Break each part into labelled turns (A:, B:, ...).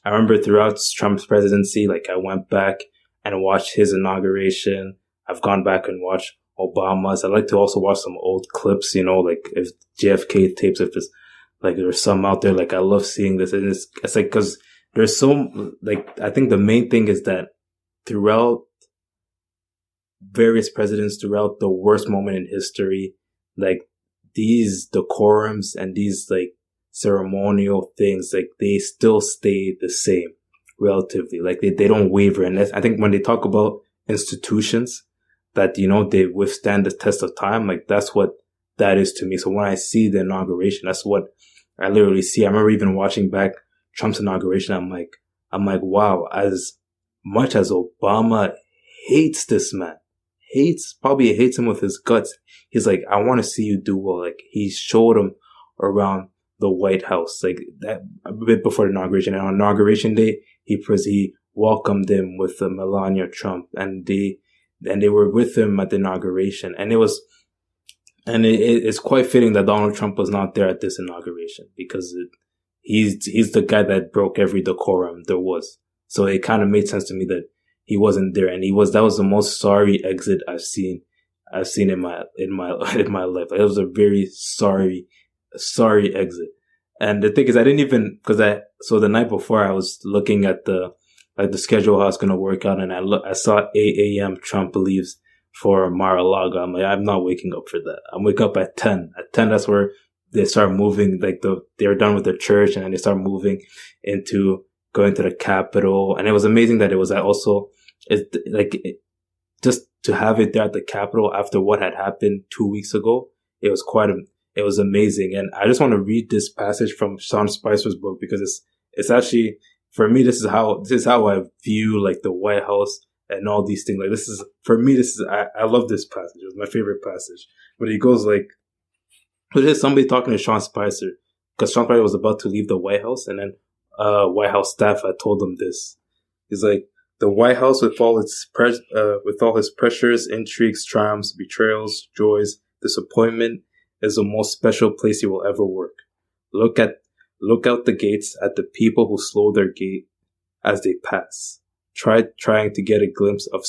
A: I remember throughout Trump's presidency, like I went back and watched his inauguration. I've gone back and watched Obama's. I like to also watch some old clips, like if JFK tapes, if it's like there's some out there, like I love seeing this. And it's like, cause there's so, like, I think the main thing is that throughout various presidents, throughout the worst moment in history, like these decorums and these like ceremonial things, like they still stay the same relatively. Like they don't waver. And I think when they talk about institutions that, they withstand the test of time, like that's what that is to me. So when I see the inauguration, that's what I literally see. I remember even watching back Trump's inauguration. I'm like, wow, as much as Obama hates this man, probably hates him with his guts, he's like, I want to see you do well. Like he showed him around the White House, like that a bit before the inauguration. And on inauguration day, he welcomed him with Melania Trump, and they were with him at the inauguration. And it's quite fitting that Donald Trump was not there at this inauguration because he's the guy that broke every decorum there was. So it kind of made sense to me that he wasn't there, and that was the most sorry exit I've seen in my life. Like, it was a very sorry exit. And the thing is, I didn't even, so the night before I was looking at the schedule, how it's going to work out. And I saw 8 a.m. Trump leaves for Mar-a-Lago. I'm like, I'm not waking up for that. I'm wake up at 10. At 10, that's where they start moving, like they're done with the church and then they start moving into going to the Capitol. And it was amazing that it was also, just to have it there at the Capitol after what had happened 2 weeks ago. It was amazing. And I just want to read this passage from Sean Spicer's book because it's actually, for me, this is how I view like the White House and all these things. Like I love this passage. It was my favorite passage. But he goes like, there's somebody talking to Sean Spicer because Sean Spicer was about to leave the White House, and then White House staff had told him this. He's like, the White House with all its pressures, intrigues, triumphs, betrayals, joys, disappointment, is the most special place you will ever work. Look out the gates at the people who slow their gait as they pass. Trying to get a glimpse of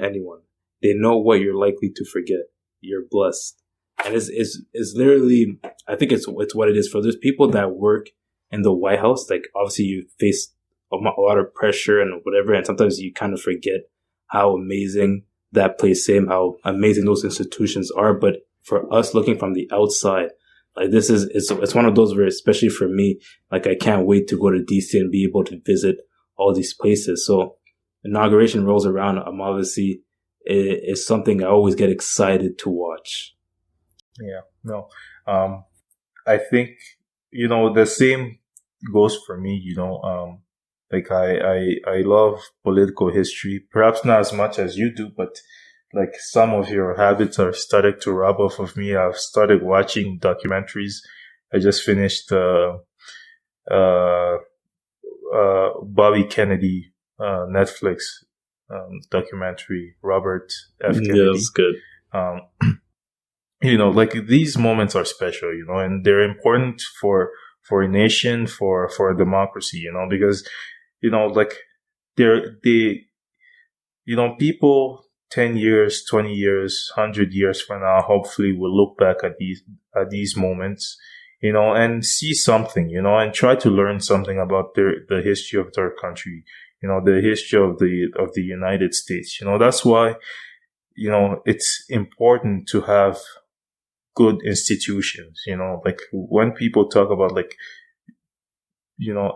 A: anyone. They know what you're likely to forget. You're blessed. And it's literally, I think it's what it is for those people that work in the White House. Like obviously you face a lot of pressure and whatever, and sometimes you kind of forget how amazing that place is, how amazing those institutions are. But for us looking from the outside, like it's one of those where, especially for me, like I can't wait to go to DC and be able to visit all these places. So inauguration rolls around. Obviously, it's something I always get excited to watch.
B: Yeah, no. I think, the same goes for me, like I love political history, perhaps not as much as you do, but like some of your habits are starting to rub off of me. I've started watching documentaries. I just finished, Bobby Kennedy, Netflix, documentary, Robert F. Kennedy.
A: Yeah, that's good.
B: Like these moments are special, and they're important for a nation, for a democracy, because, like people 10 years, 20 years, 100 years from now, hopefully will look back at these moments, and see something, and try to learn something about the history of their country, the history of the United States. That's why, it's important to have good institutions, like when people talk about like,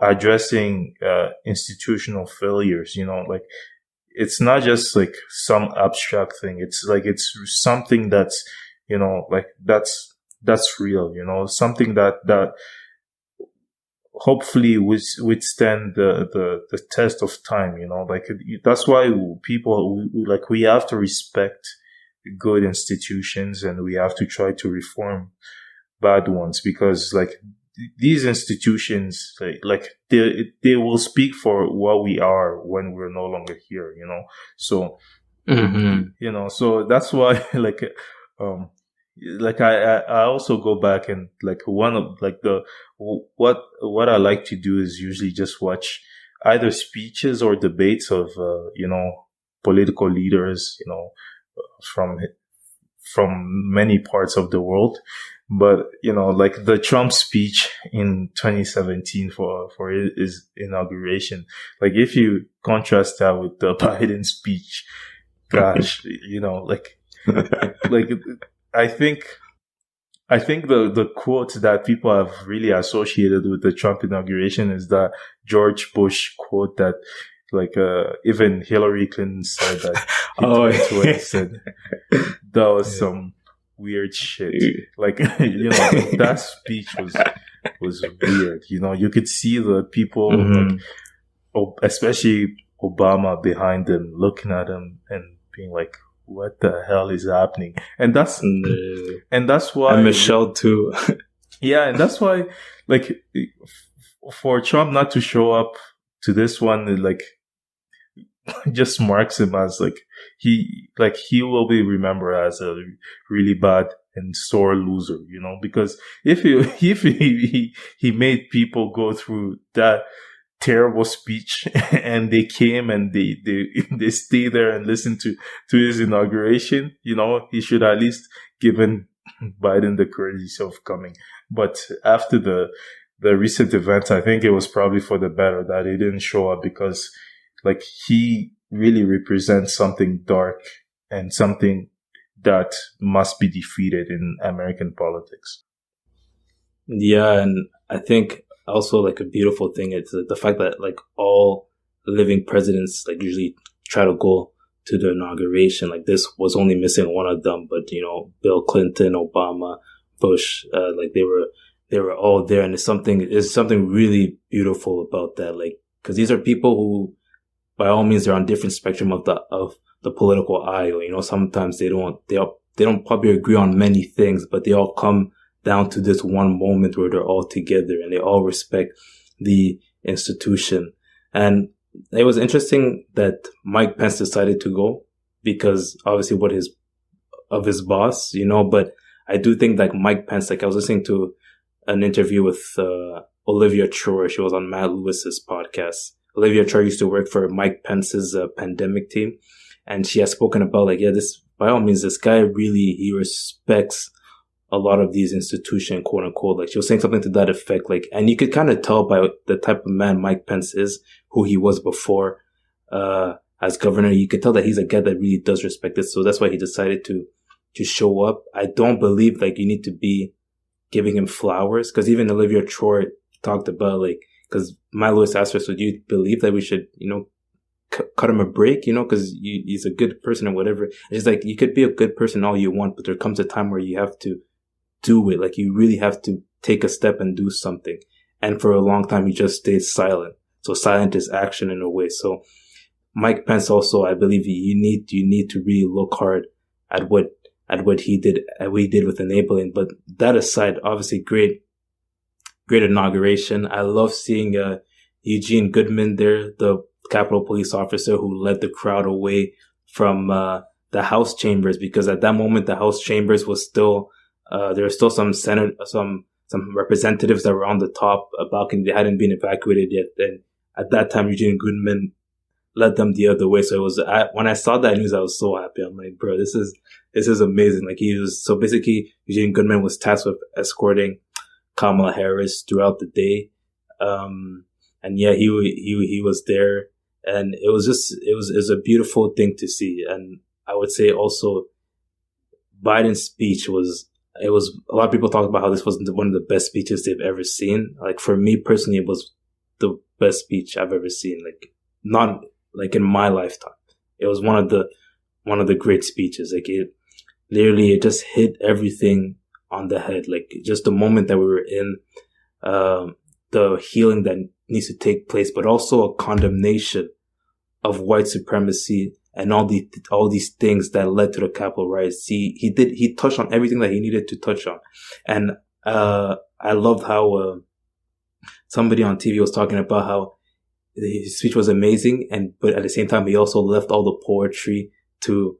B: addressing, institutional failures, like it's not just like some abstract thing. It's like, it's something that's, like that's real, something that hopefully withstand the test of time, like that's why people, like we have to respect good institutions and we have to try to reform bad ones, because like these institutions, like they will speak for what we are when we're no longer here, so so that's why like I also go back and like one of like what I like to do is usually just watch either speeches or debates of, political leaders, from many parts of the world. But, like the Trump speech in 2017 for his inauguration, like if you contrast that with the Biden speech, gosh, like I think the quote that people have really associated with the Trump inauguration is that George Bush quote that, like, even Hillary Clinton said that. He said that was some weird shit. Like, that speech was weird. You could see the people, like, especially Obama behind him, looking at him and being like, what the hell is happening? And that's why,
A: and Michelle too.
B: Yeah. And that's why, like, for Trump not to show up to this one, like, just marks him as he will be remembered as a really bad and sore loser, because if he made people go through that terrible speech and they came and they stay there and listen to his inauguration, he should at least given Biden the courtesy of coming. But after the recent events, I think it was probably for the better that he didn't show up, because like he really represents something dark and something that must be defeated in American politics.
A: Yeah, and I think also like a beautiful thing is the fact that like all living presidents like usually try to go to the inauguration. Like this was only missing one of them, but Bill Clinton, Obama, Bush, like they were all there, and it's something really beautiful about that. Like, because these are people who, by all means, they're on different spectrum of the political aisle. Sometimes they don't probably agree on many things, but they all come down to this one moment where they're all together and they all respect the institution. And it was interesting that Mike Pence decided to go because obviously his boss, but I do think like Mike Pence, like I was listening to an interview with Olivia Troy. She was on Matt Lewis's podcast. Olivia Troy used to work for Mike Pence's pandemic team. And she has spoken about like, yeah, by all means, this guy really, he respects a lot of these institutions, quote unquote. Like she was saying something to that effect. Like, and you could kind of tell by the type of man Mike Pence is, who he was before, as governor. You could tell that he's a guy that really does respect it. So that's why he decided to show up. I don't believe like you need to be giving him flowers, because even Olivia Troy talked about like, because Matt Lewis asked her, so do you believe that we should, cut him a break, because he's a good person or whatever. And she's like, you could be a good person all you want, but there comes a time where you have to do it. Like you really have to take a step and do something. And for a long time, he just stayed silent. So silent is action in a way. So Mike Pence also, I believe you need to really look hard at what he did with enabling. But that aside, obviously great inauguration. I love seeing Eugene Goodman there, the Capitol Police officer who led the crowd away from the House chambers, because at that moment the House chambers was still there were still some representatives that were on the top balcony. They hadn't been evacuated yet. And at that time, Eugene Goodman led them the other way. So it was when I saw that news, I was so happy. I'm like, bro, this is amazing. Like so basically Eugene Goodman was tasked with escorting Kamala Harris throughout the day. And yeah, he was there, and it was a beautiful thing to see. And I would say also Biden's speech it was a lot of people talk about how this was one of the best speeches they've ever seen. Like for me personally, it was the best speech I've ever seen. Like not like in my lifetime. It was one of the great speeches. Like it just hit everything on the head. Like just the moment that we were in, the healing that needs to take place, but also a condemnation of white supremacy and all these things that led to the Capitol riots. He touched on everything that he needed to touch on. And, I loved how, somebody on TV was talking about how his speech was amazing. But at the same time, he also left all the poetry to,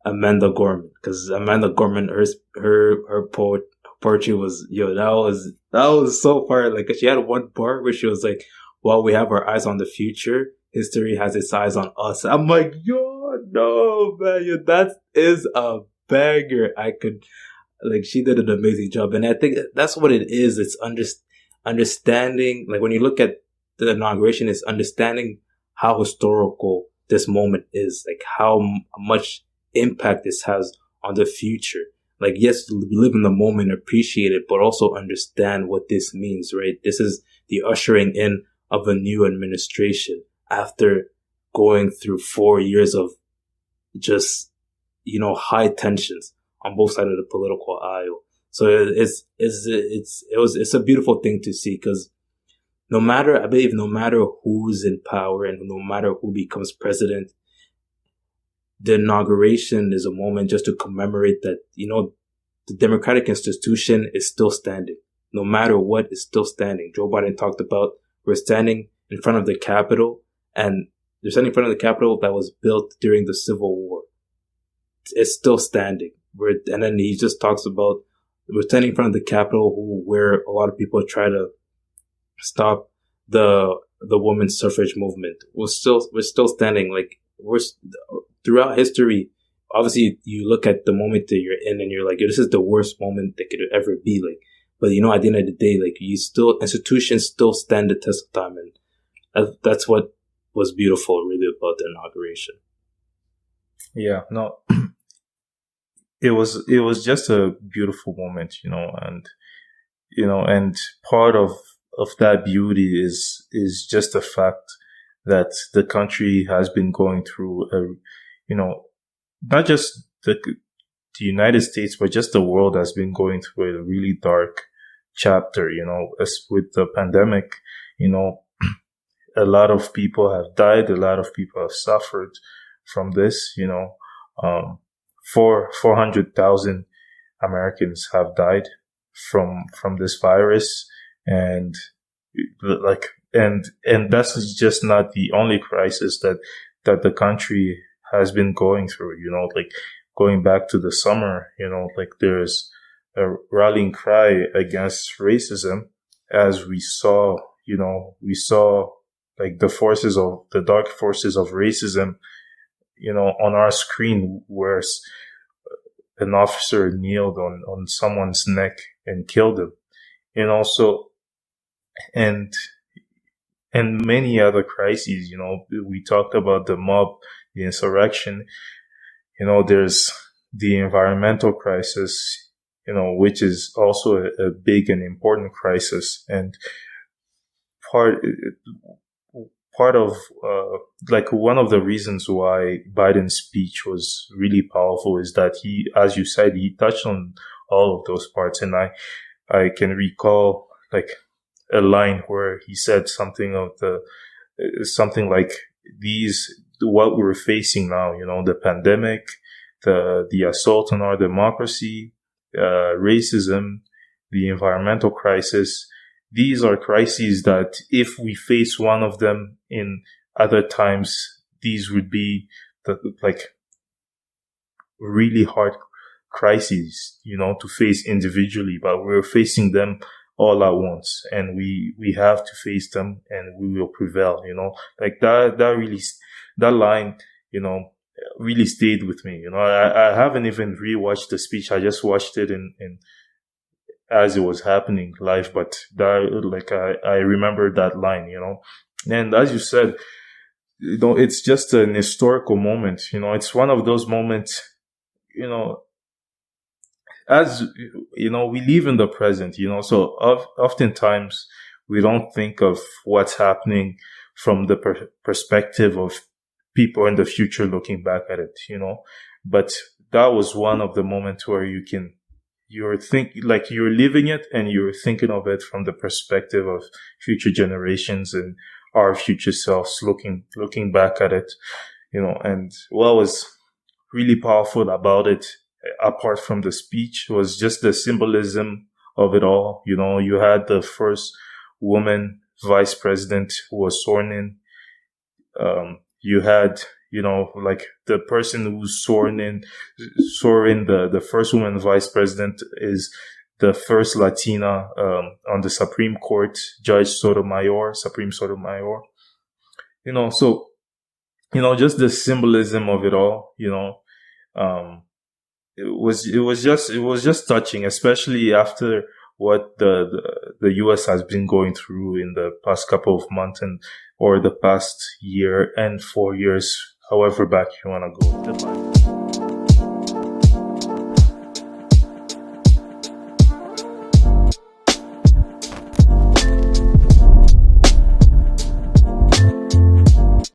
A: Amanda Gorman, because Amanda Gorman, her poetry was, that was so far. Like she had one bar where she was like, while we have our eyes on the future, history has its eyes on us. I'm like, yo, no, man, yo, that is a banger. She did an amazing job. And I think that's what it is. It's understanding, like when you look at the inauguration, it's understanding how historical this moment is, like how much impact this has on the future. Like, yes, live in the moment, appreciate it, but also understand what this means, right? This is the ushering in of a new administration after going through 4 years of just, high tensions on both sides of the political aisle. So it's a beautiful thing to see, because I believe no matter who's in power and no matter who becomes president, the inauguration is a moment just to commemorate that, the democratic institution is still standing. No matter what, it's still standing. Joe Biden talked about, we're standing in front of the Capitol, and they're standing in front of the Capitol that was built during the Civil War. It's still standing. And then he just talks about, we're standing in front of the Capitol where a lot of people try to stop the women's suffrage movement. We're still standing. Like, throughout history, obviously you look at the moment that you're in and you're like, this is the worst moment that could ever be. Like, but at the end of the day, like, institutions still stand the test of time. And that's what was beautiful really about the inauguration.
B: Yeah, no, it was just a beautiful moment, and part of that beauty is just the fact that the country has been going through not just the United States, but just the world has been going through a really dark chapter, as with the pandemic, a lot of people have died, a lot of people have suffered from this, 400,000 Americans have died from this virus. And and that's just not the only crisis that the country has been going through, like going back to the summer, there's a rallying cry against racism, as we saw like the dark forces of racism, on our screen, where an officer kneeled on someone's neck and killed him, so, and many other crises, we talked about the mob, the insurrection, there's the environmental crisis, which is also a big and important crisis. And part of, one of the reasons why Biden's speech was really powerful is that he, as you said, he touched on all of those parts. And I can recall like a line where he said something like what we're facing now, the pandemic, the assault on our democracy, racism, the environmental crisis. These are crises that if we face one of them in other times, these would be really hard crises, to face individually, but we're facing them all at once, and we have to face them, and we will prevail, like that line, really stayed with me. I haven't even rewatched the speech. I just watched it in as it was happening live, but I remember that line, and as you said, it's just an historical moment. It's one of those moments, as we live in the present, so oftentimes we don't think of what's happening from the perspective of people in the future looking back at it, but that was one of the moments where you're living it, and you're thinking of it from the perspective of future generations and our future selves looking back at it, and what was really powerful about it, apart from the speech, was just the symbolism of it all. You had the first woman vice president who was sworn in. You had, the person who's sworn in, the first woman vice president is the first Latina on the Supreme Court, Supreme Sotomayor. So just the symbolism of it all. It was just touching, especially after what the U.S. has been going through in the past couple of months or the past year and 4 years, however back you want to go.